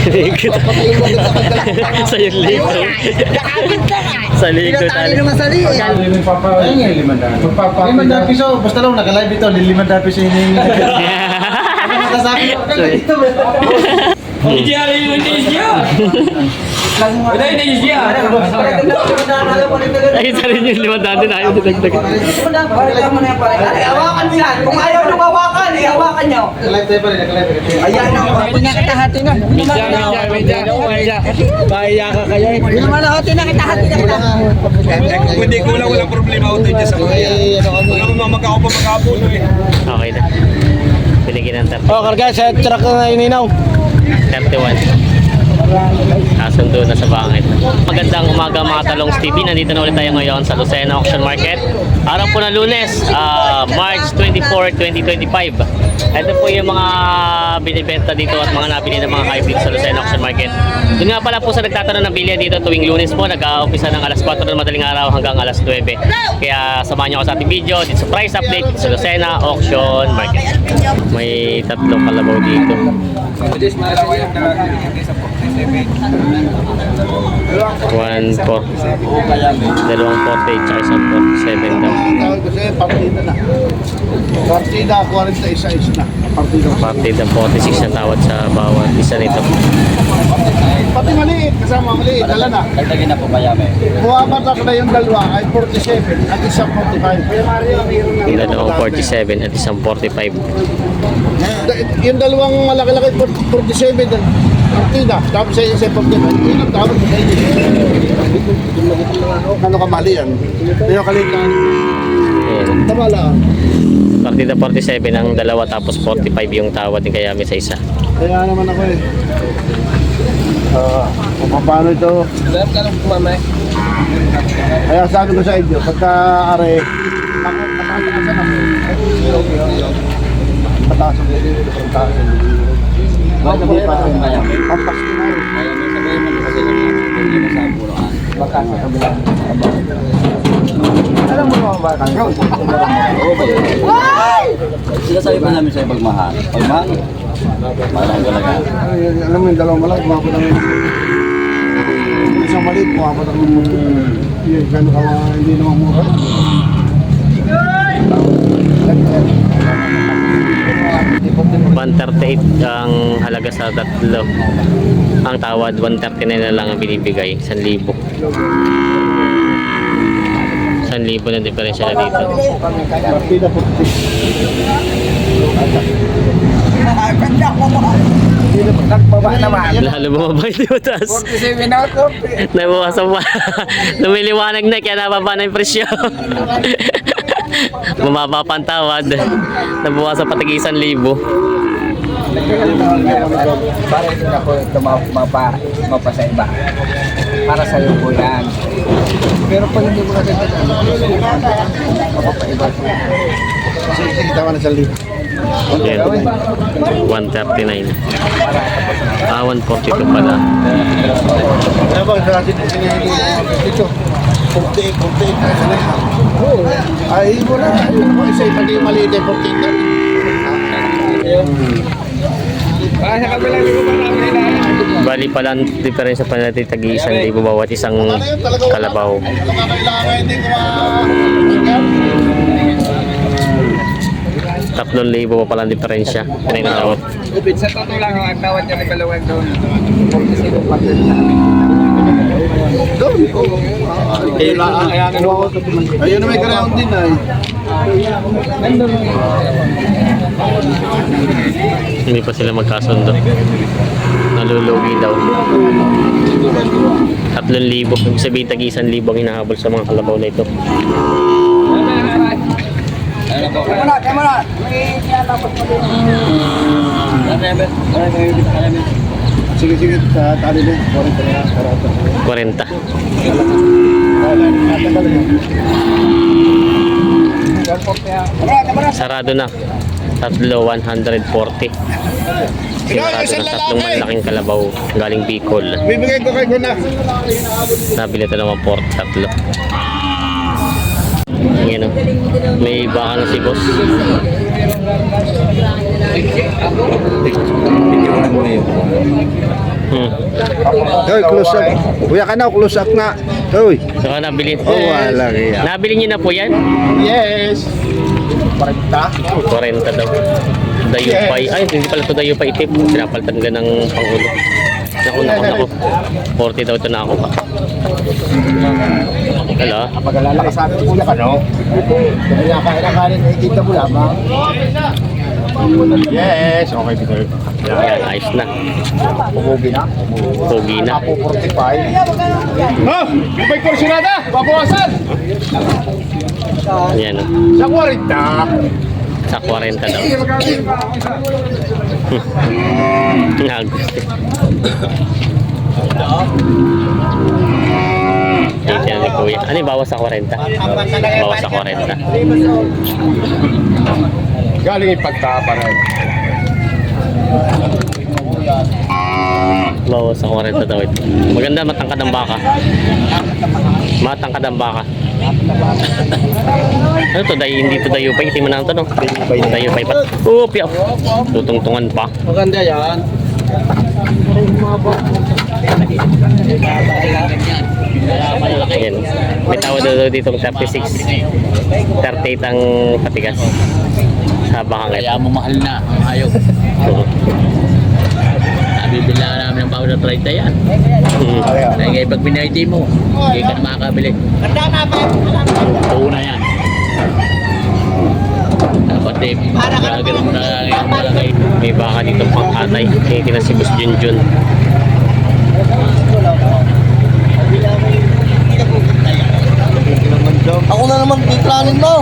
Likod. Sa yung likod. Sa likod. Tali naman sa likod. Limandaan piso, basta lang naka-live ito, limandaan piso hinihingi. Ano masasabi ko? Hindi ala yung Indonesia. Wala Indonesia. Ay, isa rin yung 500 din ayaw dinagdagan. Hawakan mo yan. Kung ayaw nyo hawakan, hawakan nyo. Naka-live tayo pa rin, naka-live. Ayan ang pinakatahati na. Kaya ka kayo. Hindi naman lahati na kitahati na kita. Hindi ko lang walang problema ako tayo sa kaya. Wala mo mamagaw pa magapuno eh. Okay na. Binigyan ng 30. Oh, karga, sa truck na ininaw. 31. Kasundo na sa bangit. Magandang umaga mga Talongs TV. Nandito na ulit tayo ngayon sa Lucena Auction Market. Araw po na Lunes, March 24, 2025. Ito po yung mga binibenta dito at mga nabili ng mga hype dito sa Lucena Auction Market. Doon nga pala po sa nagtatanong ng bilya dito tuwing Lunes po, nag-uumpisa ng alas 4 ng madaling araw hanggang alas 9. Kaya samahan nyo ako sa ating video dito sa price update dito sa Lucena Auction Market. May tatlong kalabaw dito. 1-4. Dalawang 48 tsaka isang 47 daw. Tawag ko sa'yo, partida na. Partida, 41 na. Partida 46 na tawad sa bawat isa nito. Pati maliit, kasama maliit, dala na. Dagdagin na po kaya may. Buwabatak na yung dalawa ay 47 at isang 45. Dalawang 47 at isang 45. Yung dalawang malaki-laki 47 din. Partida, tapos sa isang 45. Yun ang tawag sa inyo. Ano ka mali yan? Yung kalitan. Ayan. Tama lang. Partida 47 ang dalawa tapos 45 yung tawad ni Kayami sa isa. Kaya naman ako eh. Kung paano ito. Alam ka lang kumamay. Kaya sabi ko sa inyo, pagka are, patatasan ako. Patasan ko dito, patasan ko dito. Bakit hindi pa rin kaya? Pampas ko na rin. Kaya may sabihin man kasi hindi mo sa puruan. Baka sa kabila. Alam mo naman ba? Oo ba yun? Sila sabi pa namin sa'yo pagmahal. Pagmahal? Parang talaga. Alam mo yung dalawang malag, kumapot ang isang maliit, kumapot ang yun, gano'n ka hindi naman mura. 138 ang halaga sa tatlo. Ang tawad 139 na lang ang binibigay, 1,000. 1,000 na diferensya na dito. Partida po. Nagbaba naman. Lalo bumaba yung taas. 47 na ito. Nabawasan pa. Lumiliwanag na kaya nababa na yung presyo. Bumaba pa ang tawad. Nabawasan pa tagi 1,000. Para hindi ako ito mapa sa iba. Para sa iyo po yan. Pero pag hindi mo kasi mapapaiba. Sige, tama na sa libo. Ayan. 139. 142 pala. Kaya ba, sa atin dito, 48. Ay, mo na. Isa pati maliit ay 48 na. Sa kabila ko pa namin na. Bali pala ang diferensya pa natin tagi 1,000 bawat isang kalabaw. Kailangan hindi ko 3,000 pa pala ang diferensya. Pinagkakot. Sa totoo lang ang tawad niya ng kalawag doon. doon. Ayun na may ground din ay. Hindi pa sila magkasundo. Nalulugi daw. 3,000. Ibig sabihin tagi 1,000 ang hinahabol sa mga kalabaw na ito. Kaya na. May tinatapos mo din. Sige, sa tali din. 40. Sarado na. 140. Sigurado na 3 malaking kalabaw galing Bicol. Bibigay ko kay Guna. Nabili ito naman 3. Ayan o. May baka na si boss. Picturean mo yun. Hoy, close up. Kuya ka na, close up nga. Hoy. So, nabili. Oh, wala kaya. Nabili niyo na po yan? Yes. 40. 40 daw. Dayupay. Ay, hindi pala ito dayupay tip. Pinapalitan ka ng pangulo. Naku. 40 daw ito na ako pa. Hello? Pag-alala ka sa akin, kuya ka, no? Kung kinakain ang kanin, nakikita mo lamang. Yes. Okay, Peter. Yan, ayos na. Pumugi na. Pogi na. Ako 45. Ha? May kursinada. Babawasan. Yan. Sa 40. Sa 40 daw. Nagusto. Yan ni Kuya. Ano yung bawas sa 40? Bawas sa 40. Galing ipagtapa rin. Bawas sa 40 daw ito. Maganda matangkad ang baka. Matangkad ang baka. Ano to? Hindi to dayupay. Hindi mo na ito, no? Dayupay pa. Piyaw. Tutungtungan pa. Maganda yan. Ayan. May tawad daw dito 36. 38 ang patigas. Sa baka Kaya mo mahal na ang hayop. Bibila namin ng powder 30 yan. Kaya pag binaydi mo, hindi ka na makakabili. Una yan. Dapat eh, gagawin mo na yung malaki. May baka dito pang atay. Tinitin si Boss Junjun. Ako na naman titranin mo.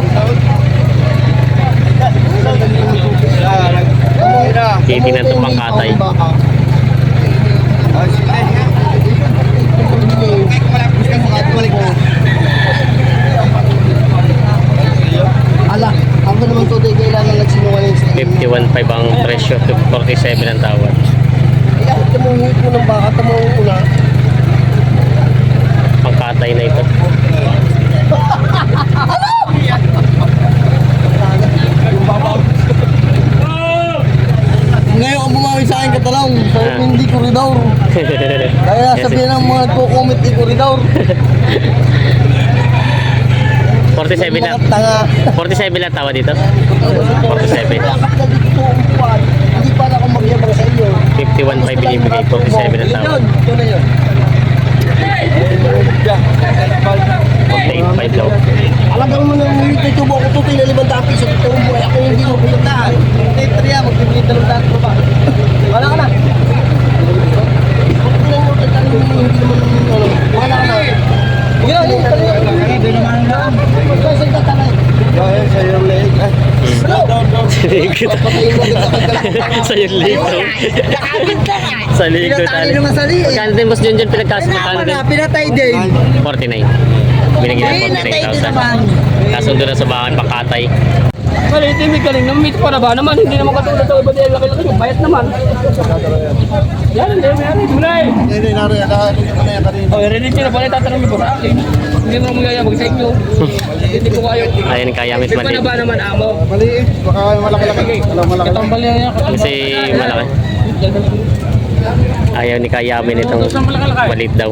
Tinitin ito pang atay. Ala, ako naman to day kailangan nagsinungaling sa 51.5 ang presyo. 47 ang tawad. Kaya tamuhin ko ng baka, tamuhin ko na. Pangkatay na ito. Ngayon ang bumawi sa akin katalong, sabi ko hindi koridor. Kaya sabihin ng mga nagko-comment di koridor. 47 na. Mga tanga. 47 lang tawa dito. 47. Dapat na dito umupuan. Hindi pa na ako magyabang sa inyo. 51.5 binibigay. 47 ang tawad. Ito na yun. 48.5 daw. Alagang mo nang ngunit na tubo ko tutoy na 500 piso. Ito ang buhay. Ako hindi mo pinuntahan. Triya, magbibigay 200 pa ba? Wala ka na. Tingnan mo, hindi naman wala ka na. Yun, yung tanong. Hindi naman lang. Kasi tatanay. Dahil sa iyong leeg. Sa yung likod. Sa likod. Pinatali naman sa liig. Magkano din Boss Junjun pinagkaso magkano din? Pinatay din. 49. Binigyan ng 49,000. Kasundo na sa bakan pakatay. Maliit yung galing naman, may pa na ba naman, hindi naman katulad sa iba din, laki-laki yung bayat naman. Yan, hindi, mayroon, hindi mo na eh. Hindi, nari. Ano yan kanina? O, i-release nyo na pala, tatanong nyo po sa akin. Hindi mo naman yayabag sa inyo. Hindi ko kayo. Ayun kaya Miss May pa na Manil. ba naman amo? Maliit. Baka malaki-laki. Malaki-laki. Katambal yan yan. Kasi malaki. Ayaw ni Kayamin itong maliit daw.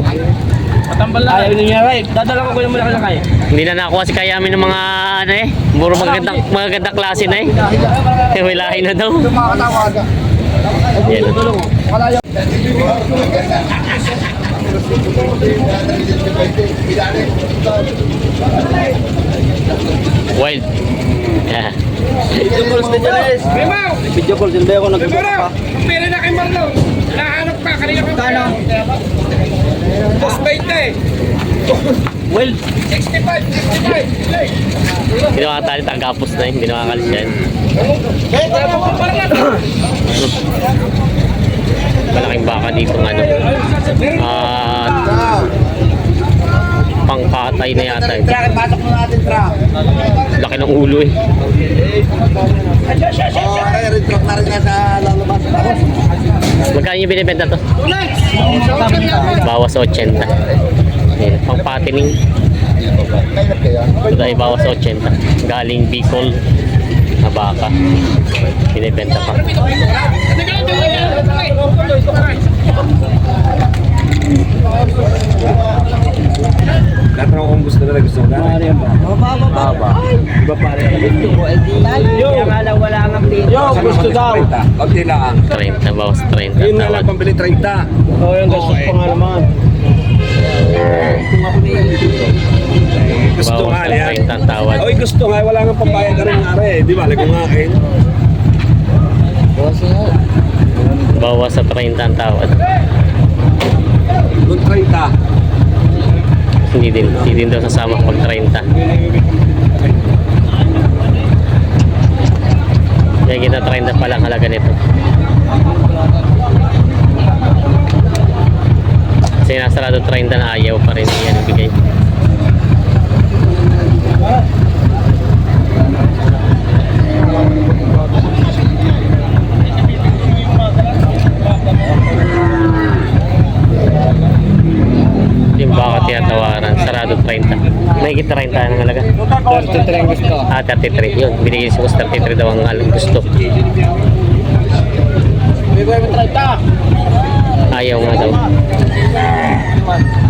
Katambal na. Ayaw niya, right? Dadala ko yung malaki-laki. Hindi na nakuha si Kayamin ng mga ano eh. Puro magagandang klase na eh. May lahi na daw. Yan. Wild. Yeah. Video call din ba ako Pero, pera na kay Marlon. Nahanap ka, kanina ka. Kano? Boss 20 eh. Well, 65. hindi nakakatali tagapos na eh. Hindi nakakalis yan. Malaking baka dito ng ano. Pangkatay na yata ito. Pasok mo natin, tra. Laki ng ulo eh. Kaya rin truck na rin nga sa lalabas. Magkano yung binibenta to? Bawas 80. Ayan, pang patining. Ito tayo bawas 80. Galing Bicol. na baka. Binibenta pa. Natanong kung gusto nila, gusto mo na. Mababa. Iba pare. Gusto ko, eh di. Kaya nga lang wala ang update. Yo, gusto daw. Kunti lang. 30, bawas 30 Yun na tawad. lang, pambili 30. Oo, yung gastos pa nga naman. Gusto Bawas nga ng yan. 30 ang tawad. Oy, gusto nga, wala nga pambayad na rin nga rin. Di ba, lagong nga akin. Bawas sa 30 ang tawad. Doon 30. Hindi din daw sasama pag 30. Kaya kita 30 pa lang halaga nito. Kasi nasarado 30 na ayaw pa rin yan ibigay. Yung baka tinatawaran, sarado 30. May kita 30 ang halaga. 33 ang gusto. 33. Yun, binigay sa 33 daw ang gusto. Bigay mo 30. Ayaw nga daw.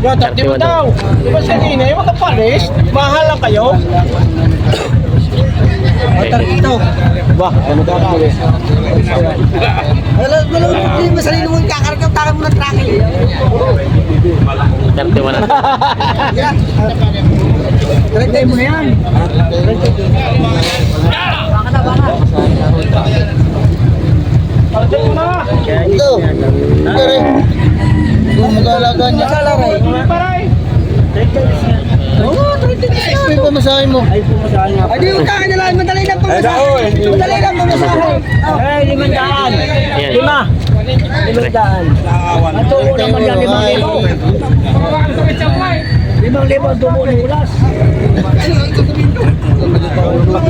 Yo, 30 mo daw. Di ba sa inay, makapalis? Mahal lang kayo. Okay. Ba, ano daw ka? Wala mo sa sarili mo kakarga taka mo ng tracking. 31 na. Tracking mo na yan. Ito. Kere. Kung mag-alaga niya. Oo, 36 may pamasahe mo. Ay, di mo kaka na lang. Madali lang pamasahe. Madali lang pamasahe. Ay, 500. Yan. 500. Ato, naman yan, 5,000. 5,000 tumulimulas.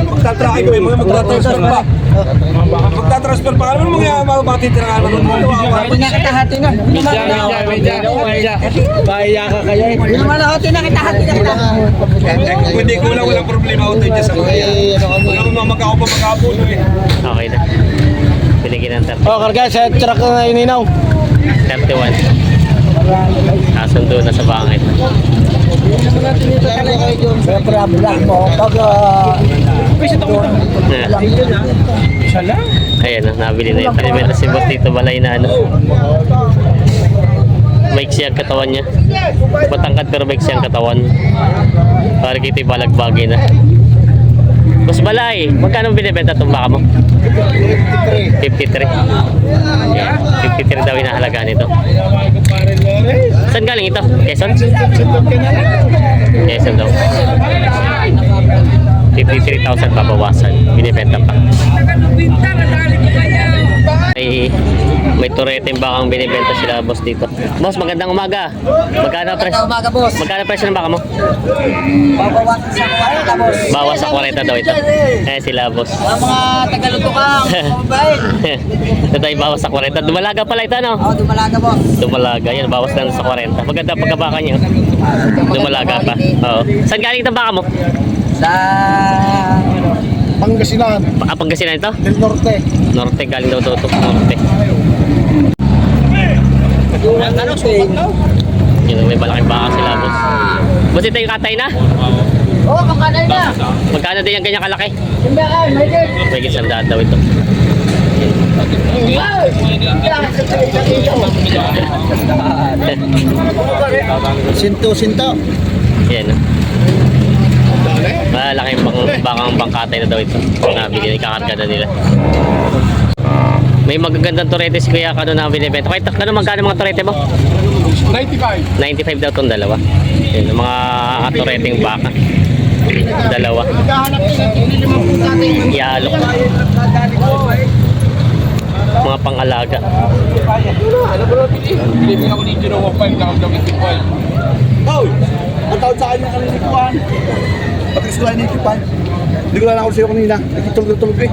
Magtatrakay ko, mga magtatransfer pa. Magtatransfer pa. Alam mo mga matitirahan mo. Hati na kita, hati na. Bahaya ka kaya. Hindi naman hati na kita, hati na kita. Kung hindi ko lang, walang problema ako tayo dyan sa mga yan. Wala mo magkakaw pa magkakapuno eh. Okay na. Binigyan ng 30. Oh, karga sa truck na ininaw. 31. Kasundo na sa bangit. May problem mo pag Ayan na, nabili na yung Pinibenta si Boss dito balay na ano. Maiksi ang katawan niya. Matangkad pero maiksi ang katawan. Para kita yung balagbagi na. Boss Balay, magkano binibenta itong baka mo? 53. Ayan, 53 daw inahalaga nito. Saan galing ito? Quezon? Quezon daw. 53,000 babawasan. Binibenta pa. May tureting bakang binibenta sila boss dito. Boss, magandang umaga. Magkano presyo? umaga, boss. Magkano presyo ng baka mo? babawasan sa kwarta, boss. Bawas sa 40 daw ito. Eh sila boss. Ang mga tagalutukang, mabait. Ito tayo bawas sa 40. Dumalaga pala ito no? Oo, dumalaga, boss. Dumalaga. Yan, bawas lang sa 40. Maganda pagkabaka niyo. Dumalaga pa. Oo. Saan galing itong baka mo? Sa Pangasinan, Pangasinan ito? Del Norte. Norte, galing daw ito. Norte. Yun, may malaking baka sila boss. Boss, ito yung katay na? Oo, kakanay na. Magkano din yung ganyan kalaki? Simbakan, may gate. May gisandaan daw ito. Sinto. Yan. Malaking bakang bangkatay na daw ito. Nabigyan, ikakarga na nila. May magagandang turete si Kuya Kano na binibenta. Kahit magkano mga turete mo? 95. 95 daw itong dalawa. Yan, mga tureteng baka. Dalawa. Yalok. Mga pang-alaga. Bilibin ako ni Jiro 1.5 na ang gawin ko. Oh, ang tawad sa akin ng kalinikuan. Patris ko lang inikipan. Hindi ko lang ako sa'yo kanina. Nagtutulog eh.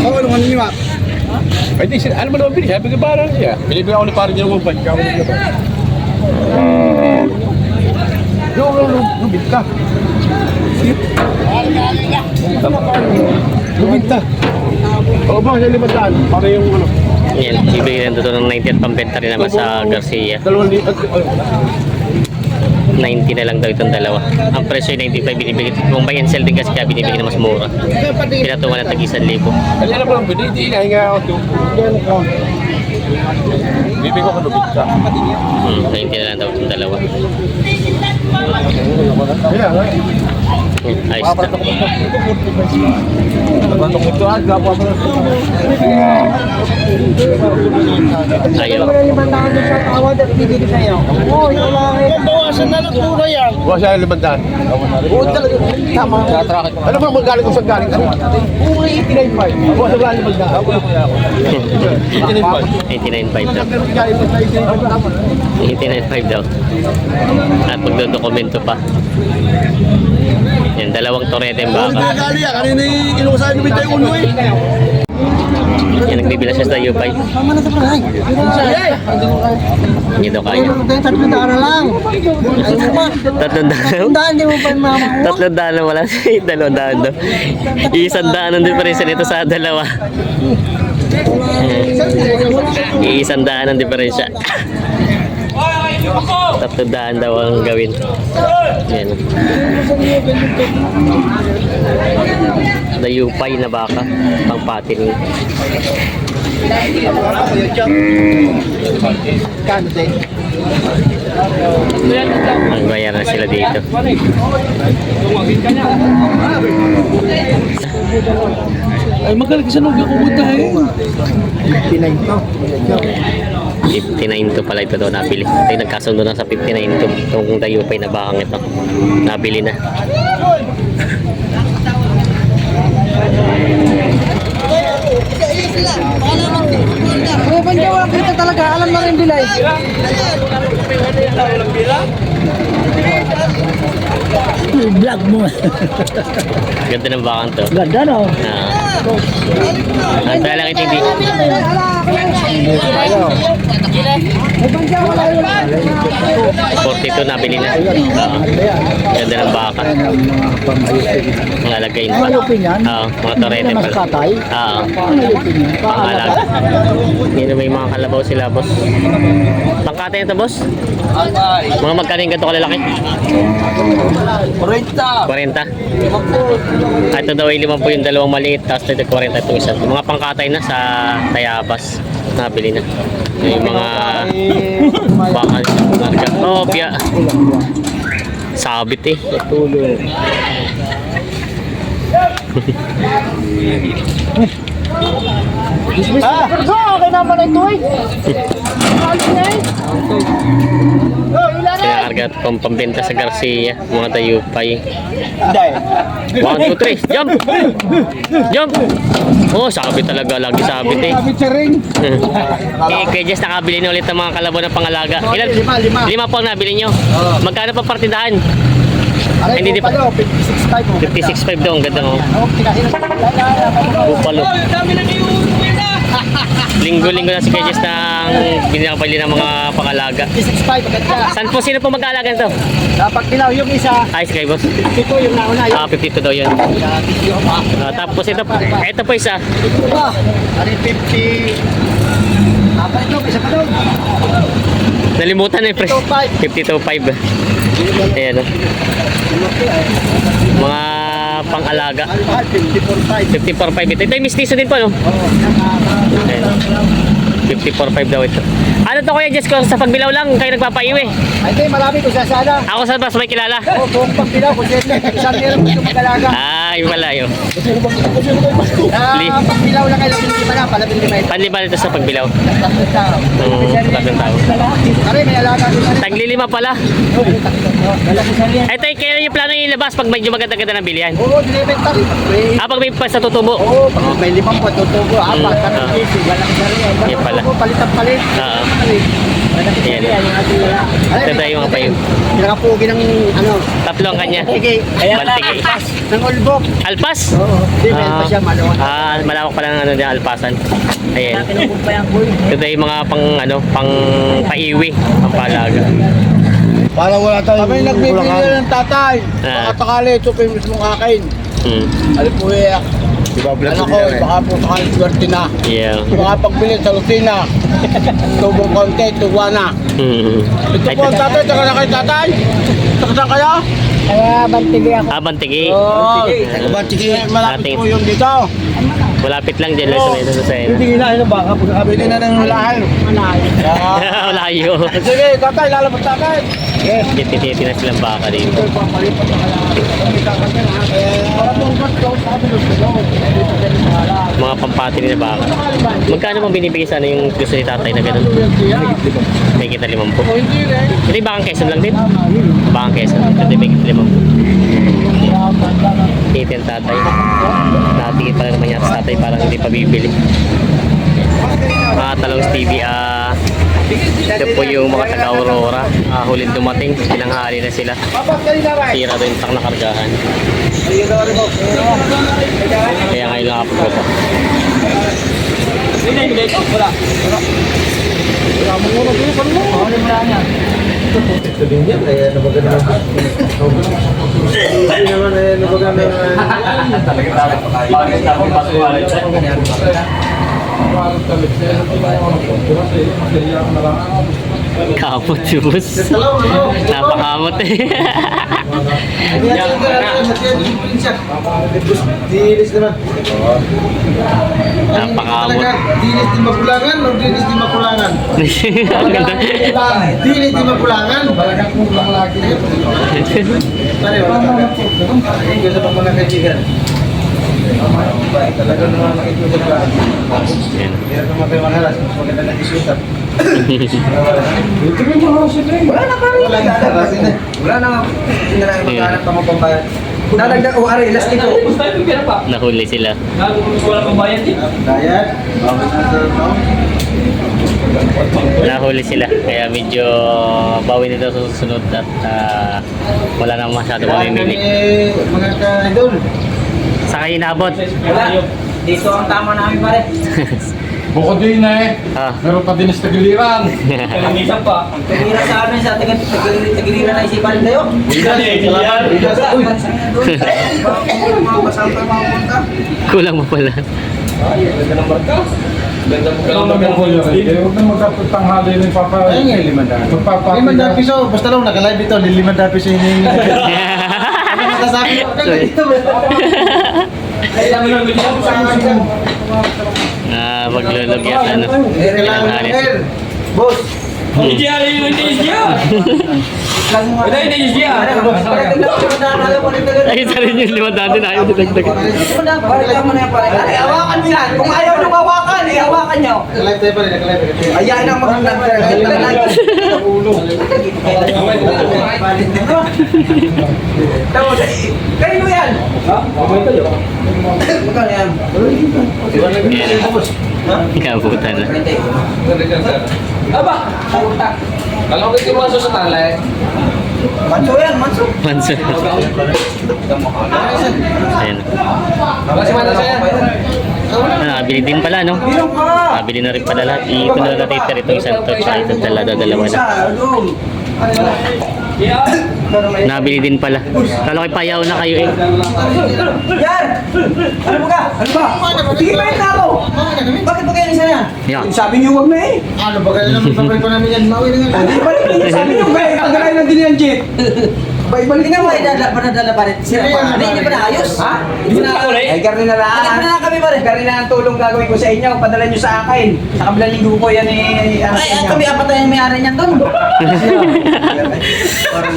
Oo, ano niyo ma? Ay, di, ano mo naman bilhin? Sabi ko parang siya. Bilibin ako ni parang Jiro 1.5. Kaya ako naglaban. Yung bit ka. Lumita. Oo ba, sa 500. Para yung ano. Yan, bibigyan nito ng 90 at pambenta rin naman sa Garcia. 90 na lang daw itong dalawa. Ang presyo ay 95 binibigay. Kung buy and sell din kasi kaya binibigay na mas mura. Pinatungan na tag 1,000. Kanya na pala, hindi na hinga ako ito. Bibig ko ka lumita. 90 na lang daw itong dalawa. Ayos na. Bandok ito ah, gapa pa. Ayaw. Bawasan na lang puro yan. Bukas siya 500. Oo talaga. Tama. Ano ba magaling kung saan galing ka? Puro 89.5. Bukas siya 500. 89.5 daw. 89.5 daw. At magdodokumento pa. Yan, dalawang torete yung Oo, baka. gagali ah. Kanina inuusahan ko bitay ulo eh. Yan, nagbibila siya sa Yupay. Tama na sa palay. Hindi daw kaya. Tatlong daan na lang. 300 daw? Daan, di mo pa mamakuha. 300 na wala siya. 200 daw. 100 ang diferensya nito sa dalawa. 100 ang diferensya. 300 daw ang gawin. Yan. Dayupay na baka. Pang patining. Ang bayaran sila dito. Ay, magaling sa nung kumunta eh. 59 to pala ito daw nabili. Ito yung nagkasundo na sa 59 to. Itong dayupay na bakang ito. Nabili na. Kuya Banjawa, kita talaga. Alam na rin bilay. Vlog mo. Ganda ng bakang to. Ganda no? Ang talaga ito hindi. 42 nabili na. Ganda ng baka. Malalagay pa. Mga torete pala. Pangalaga. Hindi may mga kalabaw sila, boss. Pangkata nito, boss? Mga magkano yung ganito kalalaki? 40. Ito daw ay 50 yung dalawang maliit, tapos ito 40 itong isa. Mga pangkatay na sa Tayabas. Nabili na. Yung mga baka marga. Oh, piya. Sabit eh. Okay naman ito eh. Sinakarga at pambenta sa Garcia. Mga dayupay. 1, 2, 3. Jump! Jump! Oh, sabit talaga. Lagi sabit eh. Kaya Jess, nakabili na ulit ang mga kalabaw ng pangalaga. Ilan? 5 po ang nabili nyo. Magkano pa partidahan? Hindi di pa. 56.5 daw. Ang ganda mo. Bupalo. Linggo-linggo na si Kuya Jess nang binapali ng mga pangalaga. 65 agad. Saan po sino po mag-aalaga nito? Dapat pilaw yung isa. Ay, si Kuya Boss. Ito yung nauna. 52 daw yun. Tapos ito po isa. Ito ba? Ano yung 50? Dapat ito, isa pa doon. Nalimutan na yung price. 52.5. Ayan o. Mga pang-alaga. 54.5 ito. Ito yung mistiso din po, no? Ayan. 54.5 daw ito. Ano to Kuya Jess ko? Sa pagbilaw lang kayo nagpapaiwi. Ay, hindi, marami kung sasana. Ako sa mas may kilala. Oo, kung pagpilaw, kung isang meron ko mag-alaga. Ay, wala yun. Pagpilaw lang kayo, pinili na, pala pinili na. Panliban ito sa pagbilaw. Tatlong tao. Tatlong tao. Kami, may alaga din na rin. Taglilima pala. Lalaki sa riyan. Ito, kaya yung plano yung ilabas pag medyo maganda-ganda ng bilihan. Oo, dinibenta rin. Pag may pa sa tutubo. Oo, pag may 5 po, tutubo, 4, 3, lalaki sa riyan. Yan pala. Palitan palit. Oo. Lalaki sa Yan. riyan, yung ating lalaki. Ito tayo mga payo. Pinakapugi ng, ano, Tatlo ang kanya. sige, Baltige. ng ulbok. Alpas? Oo, di, meron pa siya, malawak. Malawak pala ng ano dyan, alpasan. Ayan. Pinukumpayan ko yun. Ito yung mga pang paiwi, pang palaga. Para wala tayong Kami nagbibigay ng tatay. Ah. Baka takali, ito pa yung mismong akin. Hmm. Alip po Anak ko, baka po sakali swerte na. Yeah. Baka pagbili sa Lucina. Tubong konti, tuwa na. Ito po ang tatay, taga na kayo tatay. Taga kayo? Bantigi. Oo. Bantigi. Malapit po yung dito. Malapit lang dyan sa may Lucena. Hindi na ng baka. Pwede na ng lahat. Malayo. Sige, tatay, lalabas tatay. Yes. Titi na silang baka dito. Mga pampati nila baka. Magkano mo binibigay sana yung gusto ni tatay na gano'n? May kita 50. Ito yung bakang Quezon lang din? Bakang Quezon. Ito may kita 50. Kita yung tatay. Natingin pa lang naman yata sa tatay parang hindi pa bibili. Mga talong TV, ito po yung mga taga-Aurora. Huling dumating, pinanghali na sila. Sira doon yung tak na kargahan. Kaya ngayon lang ako po. Kapot bus. Napakamot eh. Dinis naman. Napakamot. Dinis di makulangan, o dinis di makulangan? Ang ganda. Dinis di makulangan. Balagang kulang lagi. Pare, wala ka. Gusto pa mga kaibigan. Talaga naman nakikita ka. Yan. Meron ka mapayamahalas. Mas maganda na isutat. Wala na pare. Wala na. Hindi na lang magkahanap pa mo pambayad. Dadagdag o ari, last ito. Nahuli sila. Wala pang bayad eh. Dayat. Bakit na sa Nahuli sila. Kaya medyo bawi nito sa susunod at wala na masyado mamimili. Mga ka-idol. Saka inabot. Dito ang tama namin pare. Bukod din eh. Meron pa din sa Tagiliran. Minsan pa. Tagiliran sa amin sa Tagiliran na isipan tayo. Kulang mo pala. Huwag na magkatanghali ng papa. Ayun nga, 500 piso. Basta lang naka-live ito. 500 piso hinihingi. Ano masasabi ko? Dito ba? Maglulog yan ano. Kailangan air. Boss. Hindi yan yung hindi siya. Wala hindi siya. Ay, isa rin yung 500 na ayaw dinagdag. Hawakan mo yan. Kung ayaw nyo hawakan, hawakan nyo. Naka-live tayo pa rin. Naka-live. Ayan ang Kanino yan? Magkano yan? Ikabutan na. Aba, kalau kita masuk sa tali. Manso yan, manso. Manso. Ayan. Kasi mana saya? Nabili din pala, no? Nabili na rin pala lahat. Ito na natitira itong isang to. Ito dalawa na. Nabili din pala. Kala ko'y payaw na kayo eh. Yan! Ano mo ka? Ano ba? Sige pa rin na ako! Bakit ba kayo isa yan? Yeah. Sabi niyo wag na eh! Ano ba kaya naman pabalik pa namin yan? Maui na nga. Hindi ba rin sabi niyo ba? Pagkakain ng din yan, Jeep! Ibalik na mo, panadala pa rin. Sila pa. Hindi pa naayos. Ha? Hindi na ako rin. Ay, garni na lang. Garni na kami pa rin. Garni na ang tulong gagawin ko sa inyo. Padala niyo sa akin. Sa kabilang linggo ko yan eh. Ay, kami apat na yung may-ari niyan doon. Parang...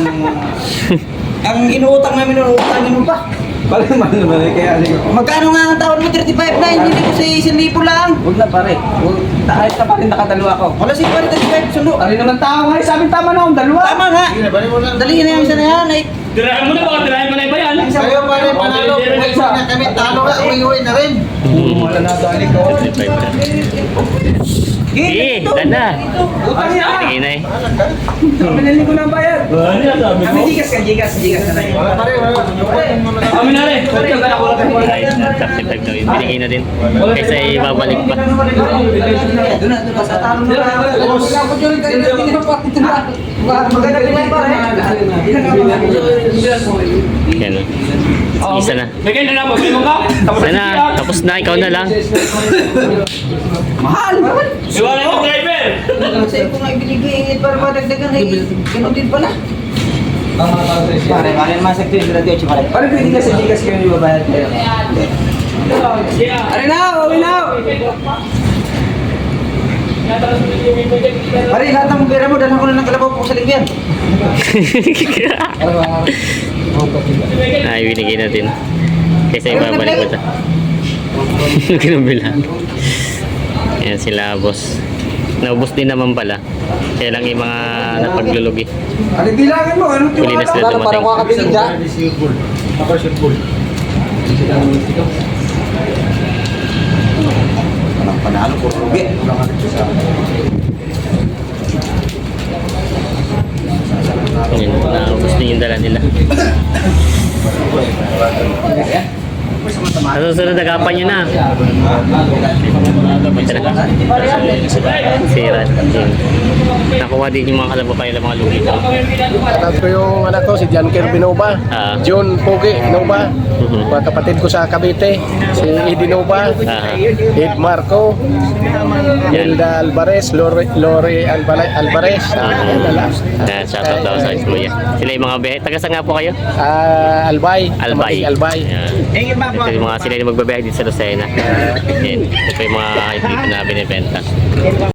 Ang inuutang namin, inuutangin mo pa. Balik man naman eh. Kaya Magkano nga ang taon mo? 35 na, hindi ko sa 1,000 lang. huwag na pare. Ayos ka pa rin, nakadalawa ko. Wala si pare, 35, sundo. Ari naman tao nga. Sabi tama na akong dalawa. Tama nga. Sige na, balik mo na. Dali na yung isa na yan. Ay, Tirahin mo na baka tirahin mo na iba yan. Kayo pare, panalo. Uwi na kami. Talo nga. Uwi na rin. wala na dali ko. Eh, dana. Sige na eh. Pinili ko na ang bayad. Kami jigas na lang. Wala pare. Wala. Kami na rin. Ay, 35 na yun. Binigay na din. Kaysa ibabalik pa. Doon na sa talo na. Maganda din yan pare. Yan. Isa na. Bigay na lang, mabili mo ka. Tapos Isa na. Tapos na, ikaw na lang. Mahal. Iwala yung driver. Sa'yo ko nga ibinigay para madagdagan ay ganun din pala. Pare, naman sa clean radio pare. Pare, pwede ka sa Gcash kayo yung babayad kayo. Pare na, uwi na. Pare, lahat ng pera mo, dala ko na ng kalabaw po sa ligyan. Ay, binigay natin. Kaysa ibabalik mo ito. Kinabila. Ayan sila, boss. Naubos din naman pala. Kaya lang yung mga napaglulugi. Ano bilangin mo? Anong Huli na sila dumating. makakabilig ka? Walang panalo, puro rugi. Ayan, naubos din yung dala nila. Sa susunod, nagapan nyo na. Sira. Nakuha din yung mga kalabaw ng mga lugi. Shoutout ko yung anak ko, si Janker Binova, Ah. John Pogi Nova, mga kapatid ko sa Cavite, si Eddie Nova, Ah. Ed Marco, Hilda Alvarez, Lori Alvarez, Shoutout daw sa kuya. Sila yung mga behe. Taga saan nga po kayo? Albay, Albay. Albay. Ito yung mga sila yung magbabiyahe dito sa Lucena. Yan. Ito yung mga hindi ko na binibenta.